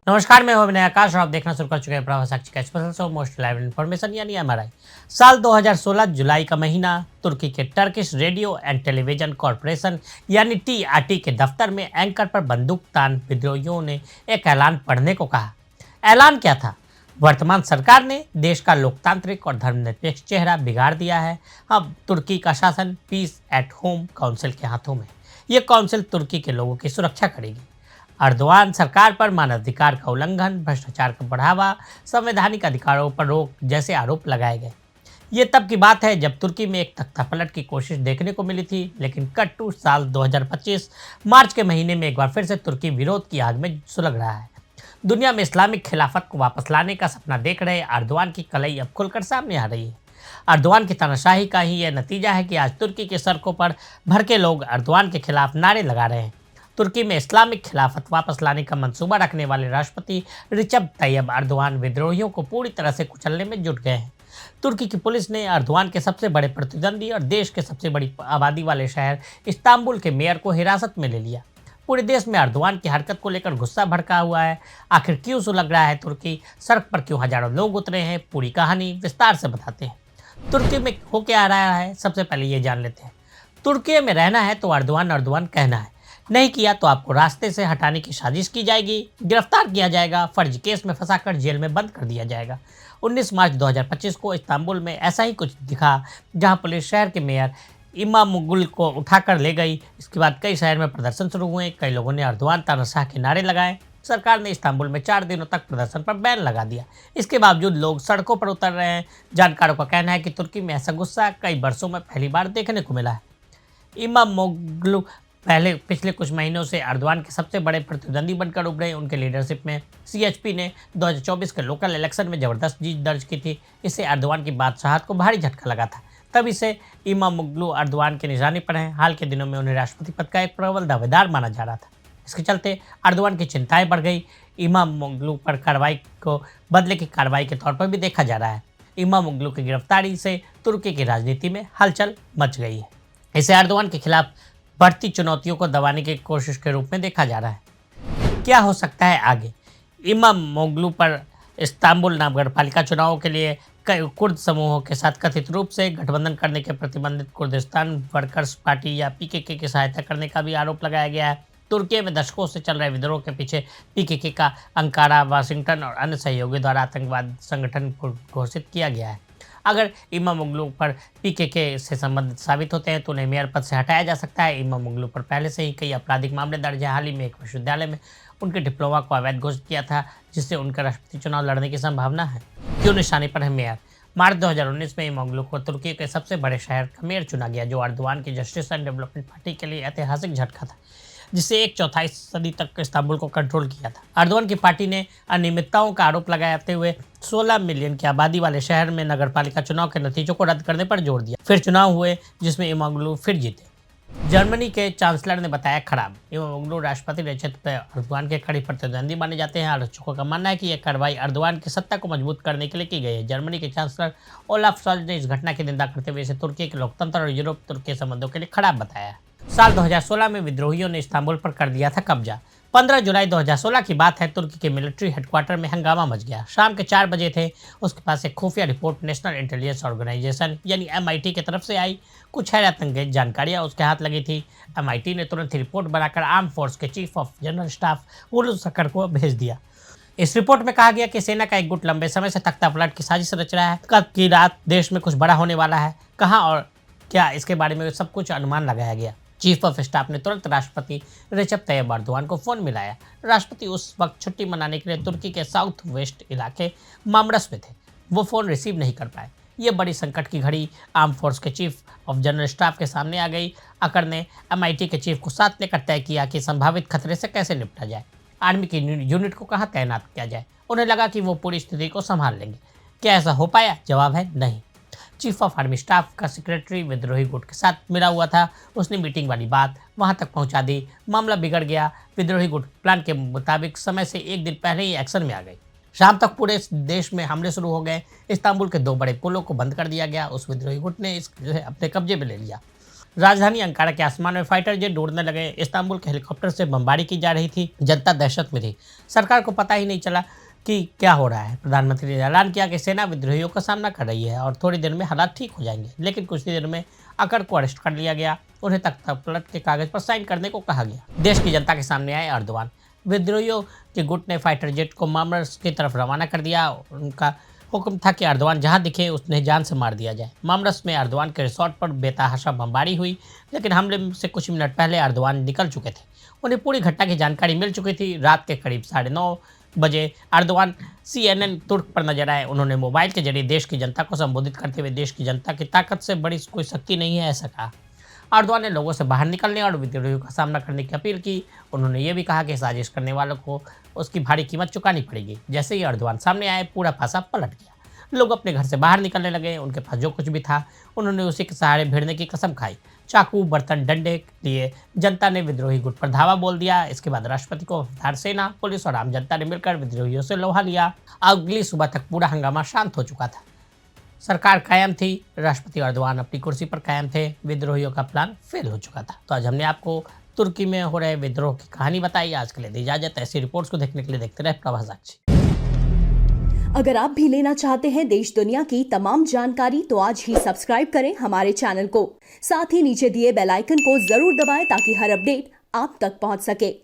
नमस्कार, मैं हूं अभिनय आकाश और आप देखना शुरू कर चुके हैं प्रवाह साक्षी का special show most live information यानी एमआरआई। साल 2016 जुलाई का महीना, तुर्की के Turkish radio and television corporation यानी टीआरटी के दफ्तर में एंकर पर बंदूक तान विद्रोहियों ने एक ऐलान पढ़ने को कहा। ऐलान क्या था? वर्तमान सरकार ने देश का लोकतांत्रिक और धर्मनिरपेक्ष चेहरा बिगाड़ दिया है। अब तुर्की का शासन पीस एट होम काउंसिल के हाथों में। ये काउंसिल तुर्की के लोगों की सुरक्षा करेगी। अर्दोआन सरकार पर मानवाधिकार का उल्लंघन, भ्रष्टाचार का बढ़ावा, संवैधानिक अधिकारों पर रोक जैसे आरोप लगाए गए। ये तब की बात है जब तुर्की में एक तख्तापलट की कोशिश देखने को मिली थी, लेकिन कट टू साल 2025 मार्च के महीने में एक बार फिर से तुर्की विरोध की आग में सुलग रहा है। दुनिया में इस्लामिक खिलाफत को वापस लाने का सपना देख रहे अर्दोआन की कलई अब खुलकर सामने आ रही है। अर्दोआन की तानाशाही का ही यह नतीजा है कि आज तुर्की की सड़कों पर भड़के लोग अर्दोआन के खिलाफ नारे लगा रहे हैं। तुर्की में इस्लामिक खिलाफत वापस लाने का मंसूबा रखने वाले राष्ट्रपति रिसेप तैयब अर्दोआन विद्रोहियों को पूरी तरह से कुचलने में जुट गए हैं। तुर्की की पुलिस ने अर्दोआन के सबसे बड़े प्रतिद्वंदी और देश के सबसे बड़ी आबादी वाले शहर इस्तांबुल के मेयर को हिरासत में ले लिया। पूरे देश में अर्दोआन की हरकत को लेकर गुस्सा भड़का हुआ है। आखिर क्यों सुलग रहा है तुर्की? सड़क पर क्यों हजारों लोग उतरे हैं? पूरी कहानी विस्तार से बताते हैं। तुर्की में हो क्या रहा है, सबसे पहले ये जान लेते हैं। तुर्की में रहना है तो अर्दोआन अर्दोआन कहना है, नहीं किया तो आपको रास्ते से हटाने की साजिश की जाएगी, गिरफ्तार किया जाएगा, फर्जी केस में फंसाकर जेल में बंद कर दिया जाएगा। 19 मार्च 2025 को इस्तांबुल में ऐसा ही कुछ दिखा, जहां पुलिस शहर के मेयर इमामोग्लू को उठाकर ले गई। इसके बाद कई शहर में प्रदर्शन शुरू हुए। कई लोगों ने अर्दोआन तानाशाह के नारे लगाए। सरकार ने इस्तांबुल में 4 दिनों तक प्रदर्शन पर बैन लगा दिया। इसके बावजूद लोग सड़कों पर उतर रहे हैं। जानकारों का कहना है कि तुर्की में ऐसा गुस्सा कई वर्षों में पहली बार देखने को मिला है। इमामोग्लू पिछले कुछ महीनों से अर्दोआन के सबसे बड़े प्रतिद्वंदी बनकर उभरे। उनके लीडरशिप में सीएचपी ने 2024 के लोकल इलेक्शन में जबरदस्त जीत दर्ज की थी। इससे अर्दोआन की बादशाहत को भारी झटका लगा था। तभी से इमामोग्लू अर्दोआन के निशाने पर हैं। हाल के दिनों में उन्हें राष्ट्रपति पद का एक प्रबल दावेदार माना जा रहा था। इसके चलते अर्दोआन की चिंताएं बढ़ गई। इमामोग्लू पर कार्रवाई को बदले की कार्रवाई के तौर पर भी देखा जा रहा है। इमामोग्लू की गिरफ्तारी से तुर्की की राजनीति में हलचल मच गई है। इसे अर्दोआन के खिलाफ बढ़ती चुनौतियों को दबाने की कोशिश के रूप में देखा जा रहा है। क्या हो सकता है आगे? इमामोग्लू पर इस्तांबुल नगरपालिका चुनावों के लिए कई कुर्द समूहों के साथ कथित रूप से गठबंधन करने के प्रतिबंधित कुर्दिस्तान वर्कर्स पार्टी या पीकेके की सहायता करने का भी आरोप लगाया गया है। तुर्की में दशकों से चल रहे विद्रोह के पीछे पीकेके का अंकारा, वाशिंगटन और अन्य सहयोगी द्वारा आतंकवाद संगठन घोषित किया गया है। अगर इमामोग्लू पर पीकेके से संबंधित साबित होते हैं तो उन्हें मेयर पद से हटाया जा सकता है। इमामोग्लू पर पहले से ही कई आपराधिक मामले दर्ज हैं। हाल ही में एक विश्वविद्यालय में उनके डिप्लोमा को अवैध घोषित किया था, जिससे उनका राष्ट्रपति चुनाव लड़ने की संभावना है। क्यों निशाने पर है मेयर? मार्च 2019 में इमामोग्लू को तुर्की के सबसे बड़े शहर का मेयर चुना गया, जो अर्दोआन की जस्टिस एंड डेवलपमेंट पार्टी के लिए ऐतिहासिक झटका था, जिससे एक चौथाई सदी तक इस्तांबुल को कंट्रोल किया था। अर्दोआन की पार्टी ने अनियमितताओं का आरोप लगाते हुए 16 मिलियन की आबादी वाले शहर में नगरपालिका चुनाव के नतीजों को रद्द करने पर जोर दिया। फिर चुनाव हुए जिसमें इमामोग्लू फिर जीते। जर्मनी के चांसलर ने बताया खराब। इमामोग्लू राष्ट्रपति रेसेप अर्दोआन के कड़ी प्रतिद्वंदी माने जाते हैं। आलोचकों का मानना है कि यह कार्रवाई अर्दोआन की सत्ता को मजबूत करने के लिए की गई है। जर्मनी के चांसलर ओलाफ शॉल्ज ने इस घटना की निंदा करते हुए इसे तुर्की के लोकतंत्र और यूरोप तुर्की संबंधों के लिए खराब बताया। साल 2016 में विद्रोहियों ने इस्तांबुल पर कर दिया था कब्जा। 15 जुलाई 2016 की बात है। तुर्की के मिलिट्री हेडक्वार्टर में हंगामा मच गया। शाम के 4 बजे थे। उसके पास एक खुफिया रिपोर्ट नेशनल इंटेलिजेंस ऑर्गेनाइजेशन यानी एमआईटी की तरफ से आई। कुछ हैरत अंगेज जानकारियां उसके हाथ लगी थी। एमआईटी ने तुरंत ही रिपोर्ट बनाकर आर्म फोर्स के चीफ ऑफ जनरल स्टाफ हुलूस अकर को भेज दिया। इस रिपोर्ट में कहा गया कि सेना का एक गुट लंबे समय से तख्तापलट की साजिश रच रहा है। कल की रात देश में कुछ बड़ा होने वाला है। कहाँ और क्या, इसके बारे में सब कुछ अनुमान लगाया गया। चीफ ऑफ स्टाफ ने तुरंत राष्ट्रपति रेसेप तैयब अर्दोआन को फोन मिलाया। राष्ट्रपति उस वक्त छुट्टी मनाने के लिए तुर्की के साउथ वेस्ट इलाके मामरस में थे। वो फोन रिसीव नहीं कर पाए। ये बड़ी संकट की घड़ी आर्म फोर्स के चीफ ऑफ जनरल स्टाफ के सामने आ गई। अकर ने एमआईटी के चीफ को साथ लेकर तय किया कि संभावित खतरे से कैसे निपटा जाए, आर्मी की यूनिट को कहाँ तैनात किया जाए। उन्हें लगा कि वो पूरी स्थिति को संभाल लेंगे। क्या ऐसा हो पाया? जवाब है नहीं। चीफ ऑफ आर्मी स्टाफ का सेक्रेटरी विद्रोही गुट के साथ मिला हुआ था। उसने मीटिंग वाली बात वहां तक पहुंचा दी। मामला बिगड़ गया। विद्रोही गुट प्लान के मुताबिक समय से एक दिन पहले ही एक्शन में आ गई। शाम तक पूरे देश में हमले शुरू हो गए। इस्तांबुल के 2 बड़े पुलों को बंद कर दिया गया। उस विद्रोही गुट ने इस अपने कब्जे में ले लिया। राजधानी अंकारा के आसमान में फाइटर जेट उड़ने लगे। इस्तांबुल के हेलीकॉप्टर से बमबारी की जा रही थी। जनता दहशत में थी। सरकार को पता ही नहीं चला कि क्या हो रहा है। प्रधानमंत्री ने ऐलान किया कि सेना विद्रोहियों का सामना कर रही है और थोड़ी देर में हालात ठीक हो जाएंगे। लेकिन कुछ ही देर में अकड़ को अरेस्ट कर लिया गया। उन्हें तख्ता पलट के कागज पर साइन करने को कहा गया। देश की जनता के सामने आए एर्दोगान। विद्रोहियों के गुट ने फाइटर जेट को मामरस की तरफ रवाना कर दिया। उनका हुक्म था कि एर्दोगान जहां दिखे उसने जान से मार दिया जाए। मामरस में एर्दोगान के रिसोर्ट पर बेतहाशा बमबारी हुई, लेकिन हमले से कुछ मिनट पहले एर्दोगान निकल चुके थे। उन्हें पूरी घटना की जानकारी मिल चुकी थी। रात के करीब 9:30 बजे एर्दोगान CNN तुर्क पर नजर आए। उन्होंने मोबाइल के जरिए देश की जनता को संबोधित करते हुए देश की जनता की ताकत से बड़ी कोई शक्ति नहीं है, ऐसा कहा। एर्दोगान ने लोगों से बाहर निकलने और विद्रोहियों का सामना करने की अपील की। उन्होंने ये भी कहा कि साजिश करने वालों को उसकी भारी कीमत चुकानी पड़ेगी। जैसे ही एर्दोगान सामने आए, पूरा पासा पलट गया। लोग अपने घर से बाहर निकलने लगे। उनके पास जो कुछ भी था उन्होंने उसी के सहारे भिड़ने की कसम खाई। चाकू, बर्तन, डंडे लिए जनता ने विद्रोही गुट पर धावा बोल दिया। इसके बाद राष्ट्रपति को वफादार सेना, पुलिस और आम जनता ने मिलकर विद्रोहियों से लोहा लिया। अगली सुबह तक पूरा हंगामा शांत हो चुका था। सरकार कायम थी। राष्ट्रपति एर्दोगान अपनी कुर्सी पर कायम थे। विद्रोहियों का प्लान फेल हो चुका था। तो आज हमने आपको तुर्की में हो रहे विद्रोह की कहानी बताई। आज के लिए दी इजाजत। ऐसी रिपोर्ट्स को देखने के लिए देखते रहे प्रवाह साक्षी। अगर आप भी लेना चाहते हैं देश दुनिया की तमाम जानकारी तो आज ही सब्सक्राइब करें हमारे चैनल को। साथ ही नीचे दिए बेल आइकन को जरूर दबाएं ताकि हर अपडेट आप तक पहुंच सके।